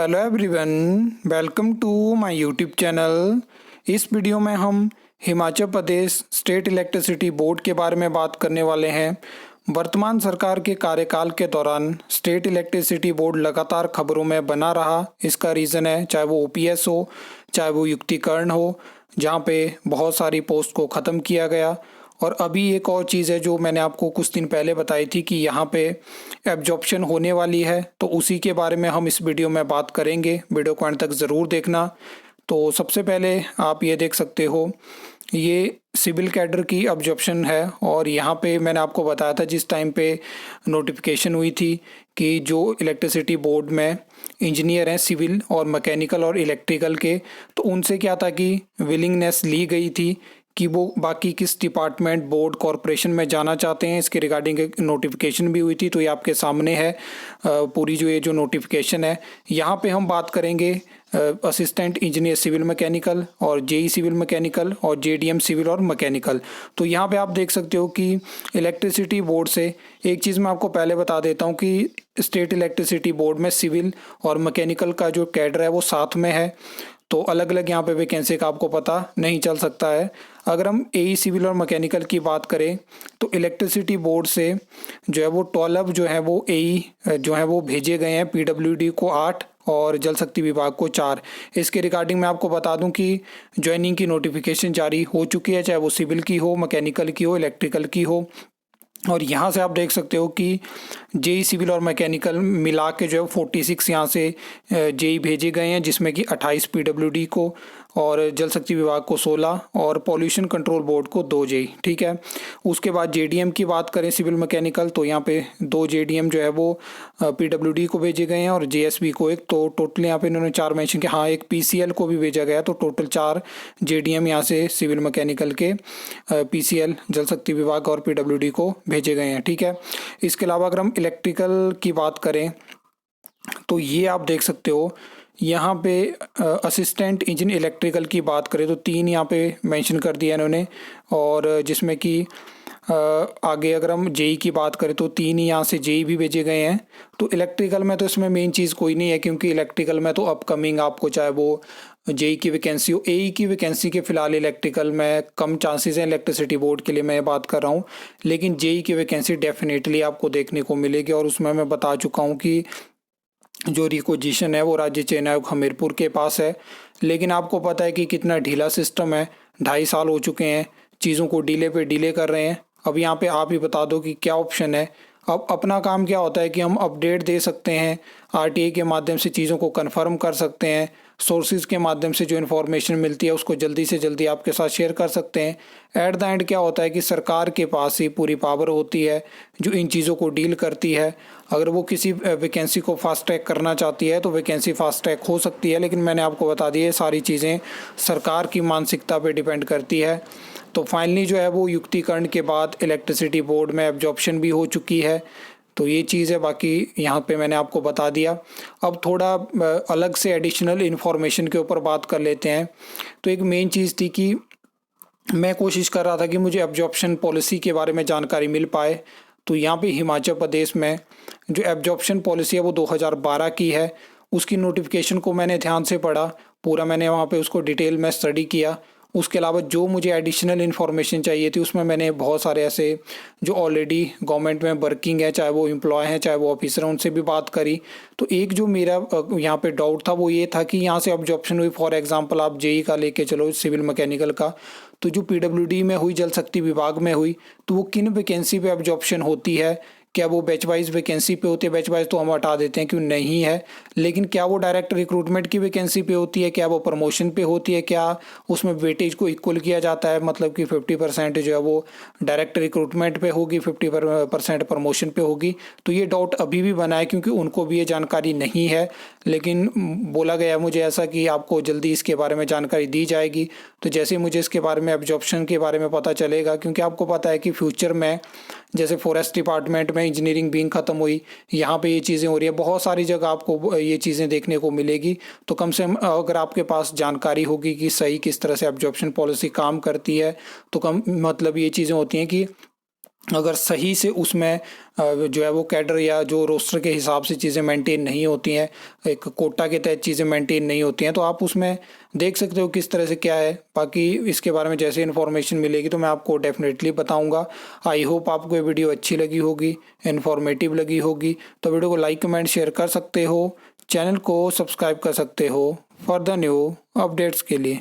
Hello everyone, welcome to my YouTube channel. इस video में हम Himachal Pradesh state electricity board के बारे में बात करने वाले हैं। वर्तमान सरकार के कार्यकाल के दौरान स्टेट इलेक्ट्रिसिटी बोर्ड लगातार खबरों में बना रहा। इसका रीज़न है चाहे वो ओपीएस हो, चाहे वो युक्तिकरण हो, जहाँ पे बहुत सारी पोस्ट को ख़त्म किया गया। और अभी एक और चीज़ है जो मैंने आपको कुछ दिन पहले बताई थी कि यहाँ पे एब्जॉर्प्शन होने वाली है, तो उसी के बारे में हम इस वीडियो में बात करेंगे। वीडियो को अंत तक ज़रूर देखना। तो सबसे पहले आप ये देख सकते हो, ये सिविल कैडर की एब्जॉर्प्शन है। और यहाँ पे मैंने आपको बताया था जिस टाइम पे नोटिफिकेशन हुई थी कि जो इलेक्ट्रिसिटी बोर्ड में इंजीनियर हैं सिविल और मैकेनिकल और इलेक्ट्रिकल के, तो उनसे क्या था कि विलिंगनेस ली गई थी कि वो बाकी किस डिपार्टमेंट, बोर्ड, कॉरपोरेशन में जाना चाहते हैं। इसके रिगार्डिंग एक नोटिफिकेशन भी हुई थी, तो ये आपके सामने है पूरी जो ये जो नोटिफिकेशन है। यहाँ पे हम बात करेंगे असिस्टेंट इंजीनियर सिविल मैकेनिकल और जेई सिविल मैकेनिकल और जेडीएम सिविल और मैकेनिकल। तो यहाँ पे आप देख सकते हो कि इलेक्ट्रिसिटी बोर्ड से एक चीज़ मैं आपको पहले बता देता हूँ कि स्टेट इलेक्ट्रिसिटी बोर्ड में सिविल और मैकेनिकल का जो कैडर है वो साथ में है, तो अलग अलग यहाँ पे वैकेंसी का आपको पता नहीं चल सकता है। अगर हम एई सिविल और मैकेनिकल की बात करें तो इलेक्ट्रिसिटी बोर्ड से जो है वो 12 जो है वो एई जो है वो भेजे गए हैं, पीडब्ल्यूडी को 8 और जल शक्ति विभाग को 4। इसके रिगार्डिंग मैं आपको बता दूं कि ज्वाइनिंग की नोटिफिकेशन जारी हो चुकी है, चाहे वो सिविल की हो, मैकेनिकल की हो, इलेक्ट्रिकल की हो। और यहाँ से आप देख सकते हो कि जेई सिविल और मैकेनिकल मिला के जो है 46 यहाँ से जेई भेजे गए हैं, जिसमें कि 28 पीडब्ल्यूडी को और जल शक्ति विभाग को 16 और पॉल्यूशन कंट्रोल बोर्ड को 2 जेई। ठीक है। उसके बाद जेडीएम की बात करें सिविल मैकेनिकल, तो यहाँ पे 2 जेडीएम जो है वो पीडब्ल्यूडी को भेजे गए हैं और जेएसबी को 1। तो टोटल यहाँ पे इन्होंने 4 मेंशन किया। हाँ, एक पीसीएल को भी भेजा गया, तो टोटल 4 जेडीएम यहाँ से सिविल मैकेनिकल के पीसीएल, जल शक्ति विभाग और पीडब्ल्यूडी को भेजे गए हैं। ठीक है। इसके अलावा अगर हम इलेक्ट्रिकल की बात करें तो ये आप देख सकते हो यहाँ पे असिस्टेंट इंजीनियर इलेक्ट्रिकल की बात करें तो 3 यहाँ पे मेंशन कर दिया इन्होंने। और जिसमें कि आगे अगर हम जेई की बात करें तो 3 ही यहाँ से जेई भी भेजे गए हैं। तो इलेक्ट्रिकल में तो इसमें मेन चीज़ कोई नहीं है, क्योंकि इलेक्ट्रिकल में तो अपकमिंग आपको चाहे वो जेई की वैकेंसी हो, एई की वैकेंसी के फिलहाल इलेक्ट्रिकल में कम चांसेस हैं। इलेक्ट्रिसिटी बोर्ड के लिए मैं बात कर रहा हूँ, लेकिन जेई की वैकेंसी डेफिनेटली आपको देखने को मिलेगी। और उसमें मैं बता चुका हूँ कि जो रिक्वेजिशन है वो राज्य चयन आयोग हमीरपुर के पास है। लेकिन आपको पता है कि कितना ढीला सिस्टम है, 2.5 साल हो चुके हैं, चीज़ों को डिले पे डिले कर रहे हैं। अब यहाँ पे आप ही बता दो कि क्या ऑप्शन है। अब अपना काम क्या होता है कि हम अपडेट दे सकते हैं, आरटीआई के माध्यम से चीज़ों को कंफर्म कर सकते हैं, सोर्सेज के माध्यम से जो इन्फॉर्मेशन मिलती है उसको जल्दी से जल्दी आपके साथ शेयर कर सकते हैं। एट द एंड क्या होता है कि सरकार के पास ही पूरी पावर होती है जो इन चीज़ों को डील करती है। अगर वो किसी वैकेंसी को फास्ट ट्रैक करना चाहती है तो वैकेंसी फास्ट ट्रैक हो सकती है, लेकिन मैंने आपको बता दिया सारी चीज़ें यहाँ की मानसिकता पे डिपेंड करती है। तो फाइनली जो है वो युक्तिकरण के बाद इलेक्ट्रिसिटी बोर्ड में एब्जॉर्प्शन भी हो चुकी है। तो ये चीज़ है, बाकी यहाँ पे मैंने आपको बता दिया। अब थोड़ा अलग से एडिशनल इन्फॉर्मेशन के ऊपर बात कर लेते हैं। तो एक मेन चीज़ थी कि मैं कोशिश कर रहा था कि मुझे एब्जॉर्प्शन पॉलिसी के बारे में जानकारी मिल पाए। तो यहाँ पे हिमाचल प्रदेश में जो एब्जॉर्प्शन पॉलिसी है वो 2012 की है। उसकी नोटिफिकेशन को मैंने ध्यान से पढ़ा, पूरा मैंने वहाँ पे उसको डिटेल में स्टडी किया। उसके अलावा जो मुझे एडिशनल इन्फॉर्मेशन चाहिए थी उसमें मैंने बहुत सारे ऐसे जो ऑलरेडी गवर्नमेंट में वर्किंग है, चाहे वो एम्प्लॉय हैं चाहे वो ऑफिसर हैं, उनसे भी बात करी। तो एक जो मेरा यहाँ पे डाउट था वो ये था कि यहाँ से एब्जॉर्प्शन हुई, फॉर एग्जांपल आप जेई का लेके चलो, सिविल मैकेनिकल का, तो जो पीडब्ल्यूडी में हुई, जल शक्ति विभाग में हुई, तो वो किन वैकेंसी पे एब्जॉर्प्शन होती है? क्या वो बैच वाइज वैकेंसी पे होती है? बैच वाइज तो हम हटा देते हैं, क्यों नहीं है। लेकिन क्या वो डायरेक्ट रिक्रूटमेंट की वैकेंसी पे होती है? क्या वो प्रमोशन पे होती है? क्या उसमें वेटेज को इक्वल किया जाता है, मतलब कि 50% जो है वो डायरेक्ट रिक्रूटमेंट पे होगी, 50% प्रमोशन पे होगी? तो ये डाउट अभी भी बना है, क्योंकि उनको भी ये जानकारी नहीं है। लेकिन बोला गया मुझे ऐसा कि आपको जल्दी इसके बारे में जानकारी दी जाएगी। तो जैसे मुझे इसके बारे में एब्जॉर्प्शन के बारे में पता चलेगा, क्योंकि आपको पता है कि फ्यूचर में जैसे फॉरेस्ट डिपार्टमेंट में इंजीनियरिंग बीइंग ख़त्म हुई, यहाँ पे ये चीज़ें हो रही है, बहुत सारी जगह आपको ये चीज़ें देखने को मिलेगी। तो कम से कम अगर आपके पास जानकारी होगी कि सही किस तरह से एब्जॉर्प्शन पॉलिसी काम करती है, तो कम मतलब ये चीज़ें होती हैं कि अगर सही से उसमें जो है वो कैडर या जो रोस्टर के हिसाब से चीज़ें मेंटेन नहीं होती हैं, एक कोटा के तहत चीज़ें मेंटेन नहीं होती हैं, तो आप उसमें देख सकते हो किस तरह से क्या है। बाकी इसके बारे में जैसे इन्फॉर्मेशन मिलेगी तो मैं आपको डेफिनेटली बताऊंगा। आई होप आपको ये वीडियो अच्छी लगी होगी, इन्फॉर्मेटिव लगी होगी। तो वीडियो को लाइक कमेंट शेयर कर सकते हो, चैनल को सब्सक्राइब कर सकते हो फॉर द न्यू अपडेट्स के लिए।